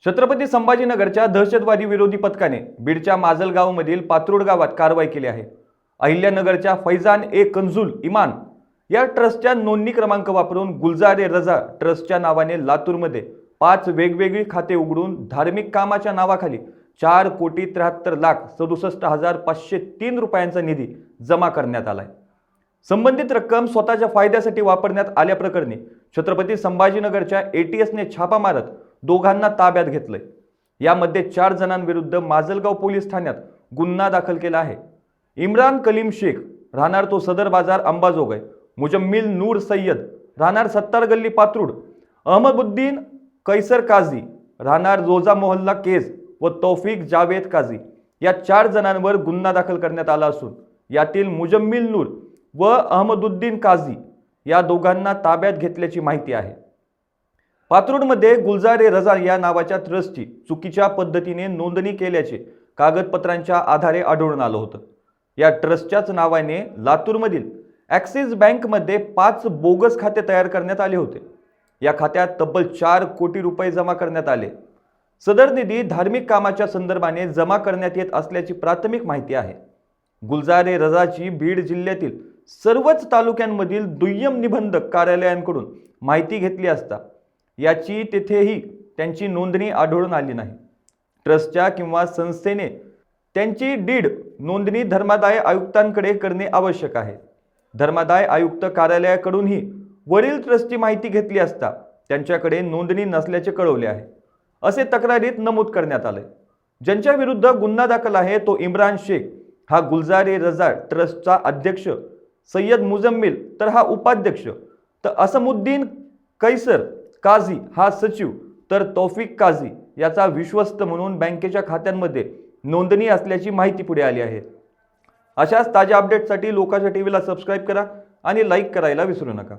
छत्रपती संभाजीनगरच्या दहशतवादी विरोधी पथकाने बीडच्या माजलगावमधील पात्रूड गावात कारवाई केली आहे। अहिल्यानगरच्या फैजान ए कंजुल इमान या ट्रस्टच्या नोंदणी क्रमांक वापरून गुलजार रजा ट्रस्टच्या नावाने लातूरमध्ये 5 वेगवेगळी खाते उघडून धार्मिक कामाच्या नावाखाली 4,73,67,503 रुपयांचा निधी जमा करण्यात आलाय। संबंधित रक्कम स्वतःच्या फायद्यासाठी वापरण्यात आल्याप्रकरणी छत्रपती संभाजीनगरच्या एटीएसने छापा मारत दोघांना ताब्यात घेतलंय। यामध्ये 4 जणांविरुद्ध माजलगाव पोलीस ठाण्यात गुन्हा दाखल केला आहे। इम्रान कलीम शेख राहणार तो सदर बाजार अंबाजोगाई, मुजम्मिल नूर सय्यद राहणार 70 गल्ली पात्रूड, अहमदुद्दीन कैसर काझी राहणार रोजा मोहल्ला केज व तौफिक जावेद काझी या 4 जणांवर गुन्हा दाखल करण्यात आला असून यातील मुजम्मिल नूर व अहमदुद्दीन काझी या दोघांना ताब्यात घेतल्याची माहिती आहे। पात्रूडमध्ये गुलजार रजा या नावाच्या ट्रस्टची चुकीच्या पद्धतीने नोंदणी केल्याचे कागदपत्रांच्या आधारे आढळून आलं होतं। या ट्रस्टच्याच नावाने लातूरमधील ॲक्सिस बँकमध्ये 5 बोगस खाते तयार करण्यात आले होते। या खात्यात तब्बल 4 कोटी रुपये जमा करण्यात आले। सदर निधी धार्मिक कामाच्या संदर्भाने जमा करण्यात येत असल्याची प्राथमिक माहिती आहे। गुलजार रजाची बीड जिल्ह्यातील सर्वच तालुक्यांमधील दुय्यम निबंधक कार्यालयांकडून माहिती घेतली असता याची तेथेही त्यांची नोंदणी आढळून आली नाही। ट्रस्टच्या किंवा संस्थेने त्यांची डीड नोंदणी धर्मादाय आयुक्तांकडे करणे आवश्यक आहे। धर्मादाय आयुक्त कार्यालयाकडूनही वरील ट्रस्टची माहिती घेतली असता त्यांच्याकडे नोंदणी नसल्याचे कळवले आहे, असे तक्रारीत नमूद करण्यात आले। ज्यांच्या विरुद्ध गुन्हा दाखल आहे तो इम्रान शेख हा गुलजार रजा ट्रस्टचा अध्यक्ष, सय्यद मुजम्मिल तर हा उपाध्यक्ष, तर असमुद्दीन कैसर काझी हा सचिव तर तौफिक काझी याचा विश्वस्त म्हणून बँकेच्या खात्यांमध्ये नोंदणी असल्याची माहिती पुढे आली आहे। अशाच ताज्या अपडेट्ससाठी लोकाच्या टीव्हीला सबस्क्राइब करा आणि लाईक करायला विसरू नका।